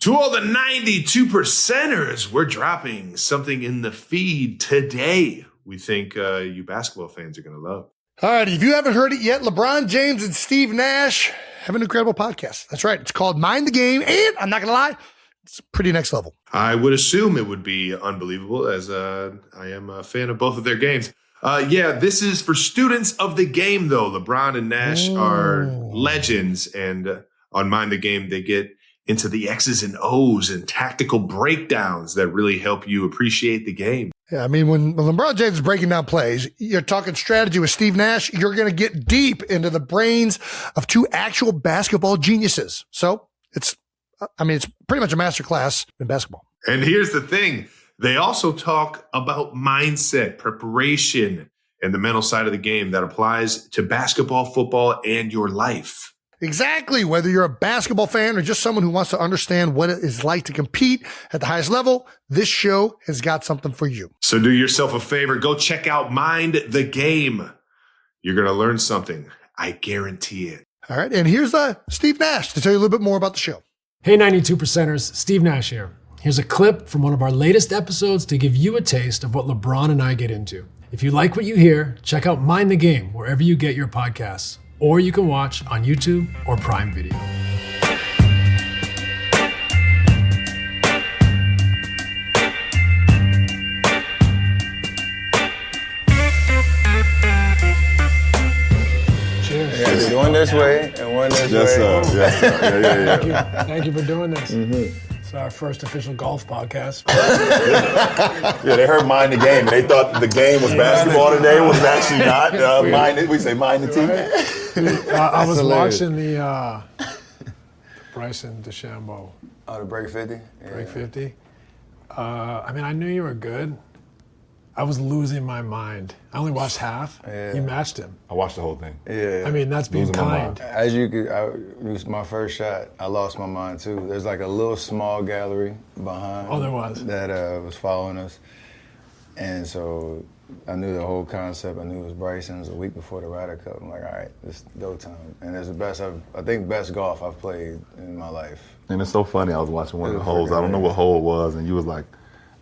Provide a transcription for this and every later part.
To all the 92%ers, we're dropping something in the feed today we think you basketball fans are going to love. All right, if you haven't heard it yet, LeBron James and Steve Nash have an incredible podcast. That's right. It's called Mind the Game, and I'm not going to lie, it's pretty next level. I would assume it would be unbelievable, as I am a fan of both of their games. This is for students of the game, though. LeBron and Nash are legends, and on Mind the Game, they get into the X's and O's and tactical breakdowns that really help you appreciate the game. Yeah, I mean, when LeBron James is breaking down plays, you're talking strategy with Steve Nash, you're going to get deep into the brains of two actual basketball geniuses. So it's pretty much a masterclass in basketball. And here's the thing. They also talk about mindset, preparation, and the mental side of the game that applies to basketball, football, and your life. Exactly. Whether you're a basketball fan or just someone who wants to understand what it is like to compete at the highest level, this show has got something for you. So do yourself a favor. Go check out Mind the Game. You're going to learn something. I guarantee it. All right. And here's Steve Nash to tell you a little bit more about the show. Hey, 92%ers. Steve Nash here. Here's a clip from one of our latest episodes to give you a taste of what LeBron and I get into. If you like what you hear, check out Mind the Game wherever you get your podcasts. Or you can watch on YouTube or Prime Video. Cheers. Yeah, one this way and one this way. Yes, sir. Yes, sir. Yeah. Thank you for doing this. It's our first official golf podcast. Yeah, they heard Mind the Game, and they thought the game was basketball today. It was actually not. We say Mind the Team. I was watching the Bryson DeChambeau. Oh, the break 50? Break 50. I knew you were good. I was losing my mind. I only watched half. Yeah. You matched him. I watched the whole thing. Yeah. That's being Losing my kind. mind. As you could, it was my first shot. I lost my mind too. There's like a little small gallery behind. Oh, there was. That was following us. And so I knew the whole concept. I knew it was Bryson. It was a week before the Ryder Cup. I'm like, all right, it's go time. And it's the best best golf I've played in my life. And it's so funny. I was watching one of the holes. I don't know what hole it was, and you was like,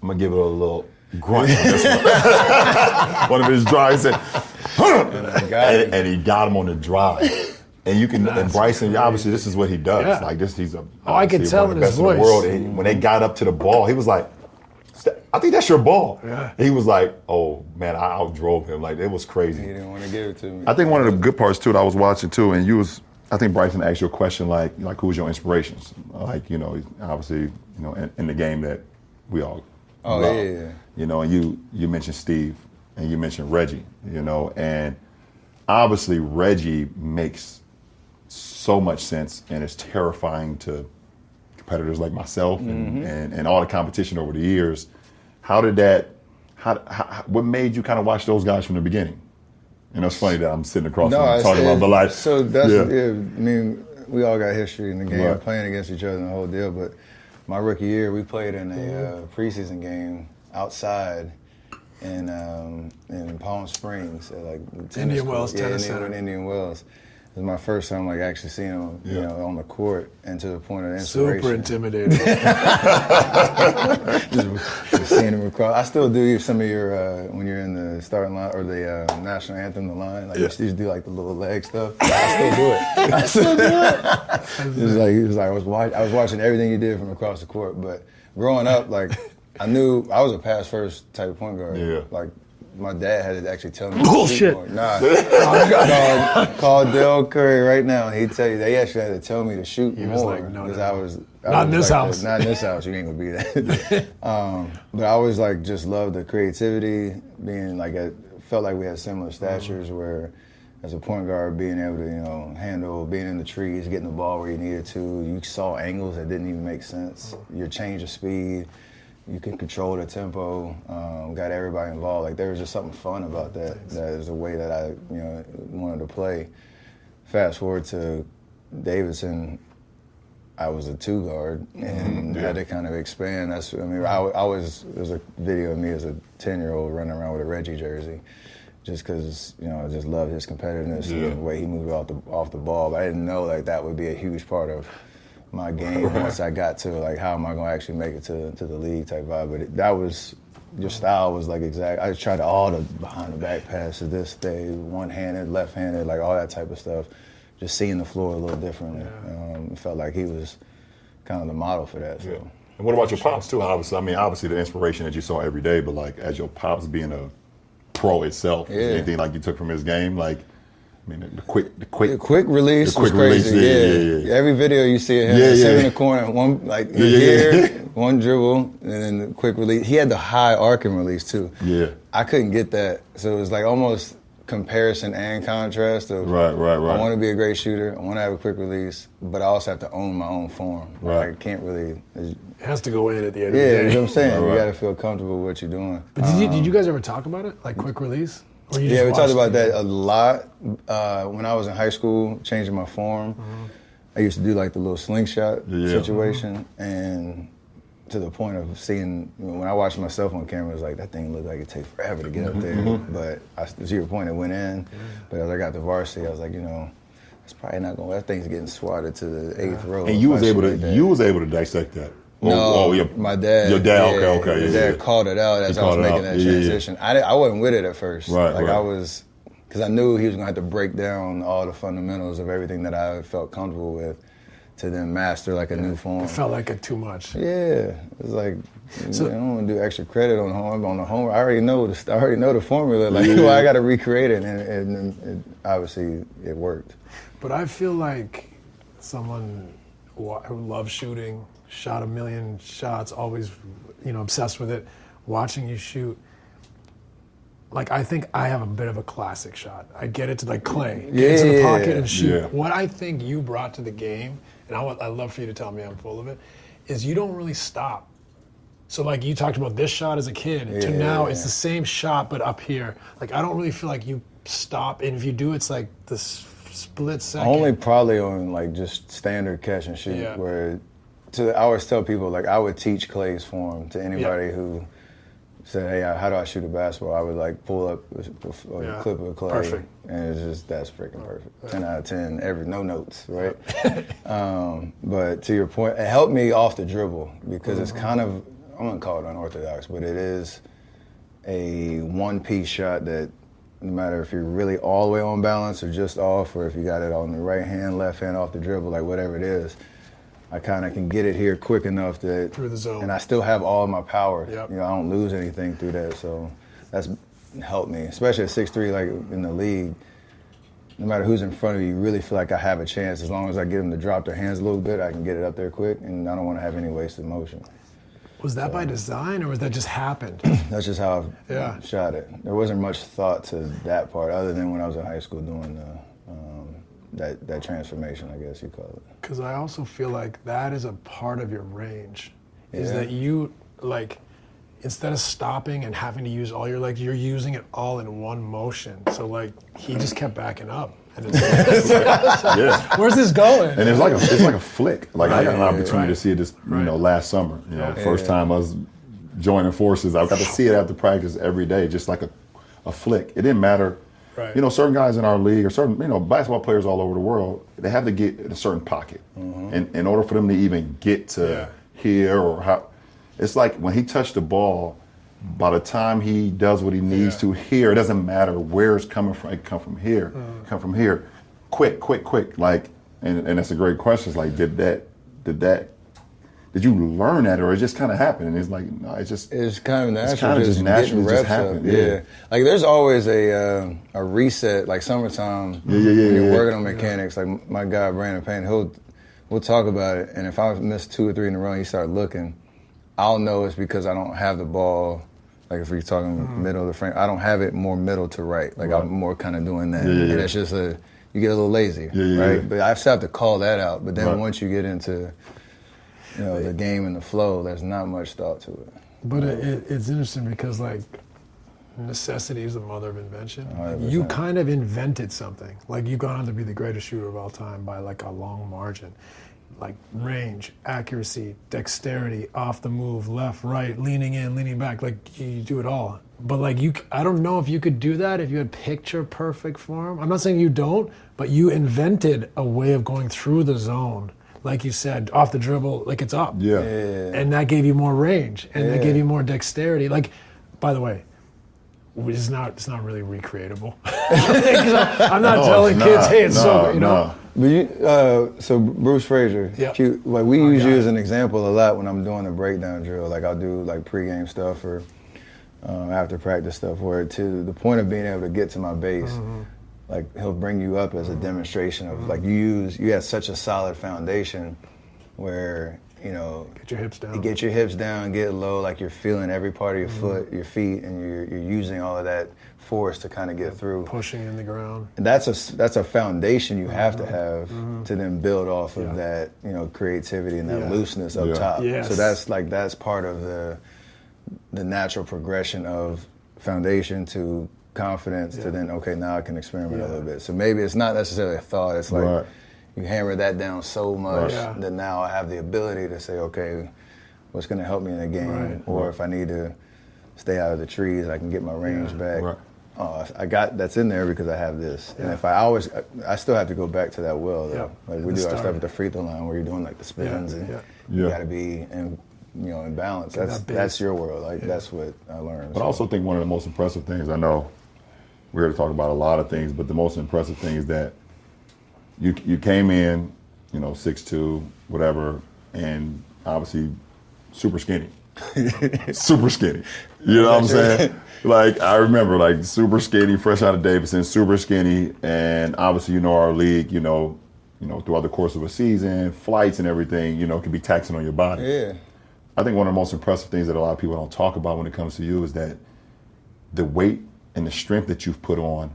I'm going to give it a little grunt on this one. One of his drives said, and he got him on the drive. And you can, and Bryson, obviously, this is what he does. Yeah. Like this, he's I could tell one of in the his best in the voice. world. And when they got up to the ball, he was like, I think that's your ball. Yeah. He was like, oh man, I outdrove him. Like it was crazy. He didn't want to give it to me. I think one of the good parts too that I was watching too, and I think Bryson asked you a question like who's your inspirations? Obviously, in the game that we all love. Yeah. And you mentioned Steve and you mentioned Reggie, and obviously Reggie makes so much sense and is terrifying to competitors like myself and all the competition over the years. How what made you kind of watch those guys from the beginning? It's funny that I'm sitting across from them talking about, but like, so that's we all got history in the game, Right. playing against each other and the whole deal. But my rookie year, we played in a preseason game outside in Palm Springs at like the tennis Indian court. Wells Tennis Center. in Indian Wells. It was my first time like actually seeing him, on the court, and to the point of inspiration. Super intimidating. just seeing him across. I still do some of your when you're in the starting line or the national anthem, the line. Like you used to do like the little leg stuff. I still do it. It was like I was watching everything you did from across the court. But growing up, like I knew I was a pass first type of point guard. Yeah. Like my dad had to actually tell me. Bullshit. Call Dale Curry right now, and he'd tell you they actually had to tell me to shoot He was more like, no, because no. I was Not in this like house. Not in this house. You ain't gonna be that. But I always like just loved the creativity. Being like, I felt like we had similar statures. Where, as a point guard, being able to handle being in the trees, getting the ball where you needed to. You saw angles that didn't even make sense. Your change of speed. You can control the tempo, got everybody involved. Like there was just something fun about that. That is a way that I, wanted to play. Fast forward to Davidson, I was a two guard and had to kind of expand. I was there's a video of me as a 10-year-old running around with a Reggie jersey, just because I just loved his competitiveness and the way he moved off the ball. But I didn't know like that would be a huge part of my game once I got to like how am I gonna actually make it to the league type vibe. But that was your style was like exact. I tried all the behind the back passes, this day, one-handed, left-handed, like all that type of stuff. Just seeing the floor a little differently. It felt like he was kind of the model for that. So. Yeah. And what about your pops too? Obviously, I mean, obviously the inspiration that you saw every day, but like as your pops being a pro itself, is there anything like you took from his game, like. I mean, the quick release was crazy. Yeah. Every video you see of him, in the corner, one like here, one dribble, and then the quick release. He had the high arcing release too. Yeah, I couldn't get that, so it was like almost comparison and contrast of right. I want to be a great shooter, I want to have a quick release, but I also have to own my own form. Right, I can't really. It has to go in at the end of the day. day. Yeah, you know what I'm saying. Right. You got to feel comfortable with what you're doing. But did you guys ever talk about it, like quick release? Yeah, we talked about that a lot when I was in high school, changing my form. I used to do like the little slingshot situation, and to the point of seeing, when I watched myself on camera, it was like, that thing looked like it takes forever to get up there. But to your point, it went in. But as I got to varsity, I was like, it's probably not going to, that thing's getting swatted to the 8th row. And you was able to dissect that. My dad. Your dad, okay. My dad called it out as I was making that transition. I wasn't with it at first. I was, because I knew he was going to have to break down all the fundamentals of everything that I felt comfortable with to then master like a new form. It felt like it too much. Yeah, it's like I don't want to do extra credit on the home. I already know the formula. Like, I got to recreate it, and obviously it worked. But I feel like someone who loves shooting. Shot 1 million shots, always, obsessed with it. Watching you shoot, like I think I have a bit of a classic shot. I get it to like Clay, get into the pocket and shoot. Yeah. What I think you brought to the game, and I'd love for you to tell me I'm full of it, is you don't really stop. So like you talked about this shot as a kid to now it's the same shot but up here. Like I don't really feel like you stop, and if you do, it's like this split second. Only probably on like just standard catch and shoot where. I always tell people, like, I would teach Clay's form to anybody who said, hey, how do I shoot a basketball? I would, like, pull up a clip of Clay. Perfect. And it's just, that's freaking perfect. 10 out of 10, no notes, right? But to your point, it helped me off the dribble because it's kind of, I'm going to call it unorthodox, but it is a one-piece shot that no matter if you're really all the way on balance or just off, or if you got it on the right hand, left hand off the dribble, like whatever it is, I kind of can get it here quick enough that through the zone, and I still have all of my power. Yep. I don't lose anything through that. So that's helped me, especially at 6'3", like in the league. No matter who's in front of you, you really feel like I have a chance. As long as I get them to drop their hands a little bit, I can get it up there quick, and I don't want to have any wasted motion. Was that by design, or was that just happened? That's just how I shot it. There wasn't much thought to that part, other than when I was in high school doing that transformation, I guess you call it. Because I also feel like that is a part of your range, is that you, like, instead of stopping and having to use all your legs, you're using it all in one motion. So, like, he just kept backing up. And it's like, where's this going? And it's like a flick. Like, I got an opportunity to see it this, last summer. First time I was joining forces, I got to see it after practice every day, just like a flick. It didn't matter. Right. Certain guys in our league or certain, basketball players all over the world, they have to get in a certain pocket. And in order for them to even get to here or how, it's like when he touched the ball, by the time he does what he needs to here, it doesn't matter where it's coming from. It come from here, quick. Like, and that's a great question. It's like, did you learn that, or it just kind of happened? And it's like, no, it's kind of natural. It's kind of just naturally just happened. Yeah. Like there's always a reset, like summertime. When you're working on mechanics, like my guy Brandon Payne, we'll talk about it. And if I miss 2 or 3 in a row, and you start looking, I'll know it's because I don't have the ball. Like if we're talking middle of the frame, I don't have it more middle to right. Like I'm more kind of doing that, and it's just you get a little lazy, right? But I still have to call that out. But then once you get into the game and the flow, there's not much thought to it. But it's interesting because, like, necessity is the mother of invention. 100%. You kind of invented something. Like, you've gone on to be the greatest shooter of all time by, like, a long margin. Like, range, accuracy, dexterity, off the move, left, right, leaning in, leaning back. Like, you do it all. But, like, I don't know if you could do that if you had picture-perfect form. I'm not saying you don't, but you invented a way of going through the zone like you said, off the dribble, like it's up. Yeah. And that gave you more range, and that gave you more dexterity. Like, by the way, it's not really recreatable. I'm not telling kids, hey, it's so good, you know. But so Bruce Frazier, Yep. cute. Like we use you as an example a lot when I'm doing the breakdown drill. Like I'll do like pregame stuff or after practice stuff, where to the point of being able to get to my base, like he'll bring you up as a demonstration of like you had such a solid foundation where, you know, Get your hips down. get your hips down, get low, like you're feeling every part of your foot, your feet, and you're using all of that force to kind of get through. Pushing in the ground. And that's a foundation you have to have to then build off of that, you know, creativity and that looseness up top. Yes. So that's part of the natural progression of foundation to confidence to then, okay, now I can experiment a little bit. So maybe it's not necessarily a thought. It's like you hammer that down so much that now I have the ability to say, okay, what's going to help me in the game? Or if I need to stay out of the trees, I can get my range back. I got that's in there because I have this. And if I still have to go back to that well though. Like we do our stuff at the free throw line where you're doing like the spins and you got to be in balance. That's your world. Like that's what I learned. But I also think one of the most impressive things, I know we're here to talk about a lot of things, but the most impressive thing is that you came in, you know, 6'2", whatever, and obviously super skinny. Super skinny. You know what I'm saying? Like, I remember, like, super skinny, fresh out of Davidson, super skinny, and obviously, you know, our league, you know, throughout the course of a season, flights and everything, you know, can be taxing on your body. Yeah. I think one of the most impressive things that a lot of people don't talk about when it comes to you is that the weight and the strength that you've put on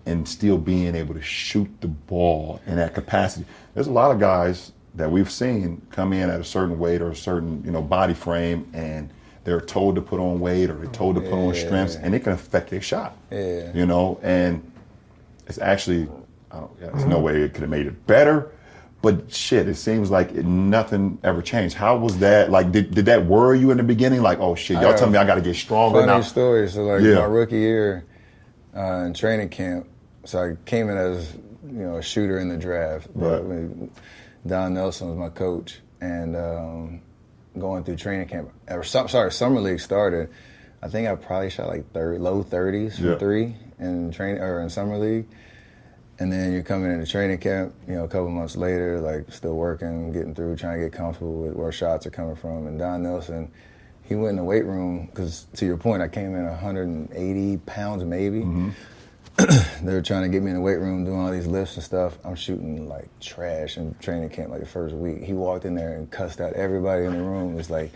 and still being able to shoot the ball in that capacity. There's a lot of guys that we've seen come in at a certain weight or a certain, you know, body frame, and they're told to put on weight or they're told to put on strengths, and it can affect their shot. Yeah. You know, and it's actually, there's no way it could have made it better, but shit, it seems like nothing ever changed. How was that? Like, did that worry you in the beginning? Like, oh shit, y'all tell me I got to get stronger now. Funny story. So like my rookie year in training camp, so I came in as, you know, a shooter in the draft. But Don Nelson was my coach, and going through training camp, summer league started. I think I probably shot like low 30s from three in training or in summer league. And then you're coming into training camp, you know, a couple months later, like still working, getting through, trying to get comfortable with where shots are coming from. And Don Nelson, he went in the weight room, because to your point, I came in 180 pounds maybe. They were trying to get me in the weight room, doing all these lifts and stuff. I'm shooting like trash in training camp like the first week. He walked in there and cussed out everybody in the room. It was like,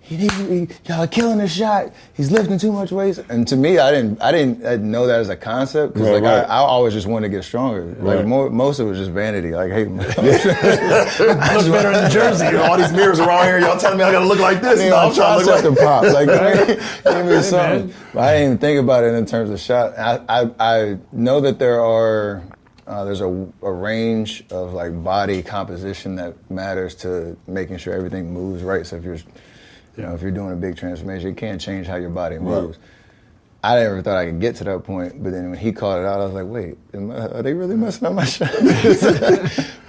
y'all are killing the shot. He's lifting too much weight. And to me, I didn't know that as a concept, because I always just wanted to get stronger. Like most of it was just vanity. Like, hey, man, Look better in the jersey. You know, all these mirrors around here, y'all telling me I got to look like this. You know, I'm trying to look like the pop. Like, give me something. But I didn't even think about it in terms of shot. I know that there's a range of like body composition that matters to making sure everything moves right. So if you're doing a big transformation, it can't change how your body moves. I never thought I could get to that point, but then when he called it out, I was like, wait, are they really messing up my shot?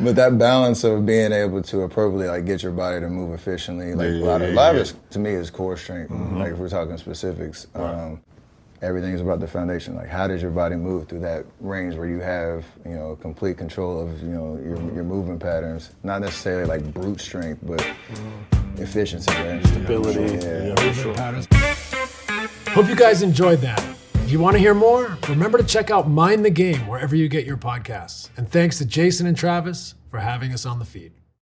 But that balance of being able to appropriately like get your body to move efficiently, like a lot of it to me is core strength. Like if we're talking specifics, everything's about the foundation. Like how does your body move through that range where you have, you know, complete control of, you know, your movement patterns, not necessarily like brute strength, but efficiency, right? Stability, patterns. Hope you guys enjoyed that. If you want to hear more, remember to check out Mind the Game wherever you get your podcasts. And thanks to Jason and Travis for having us on the feed.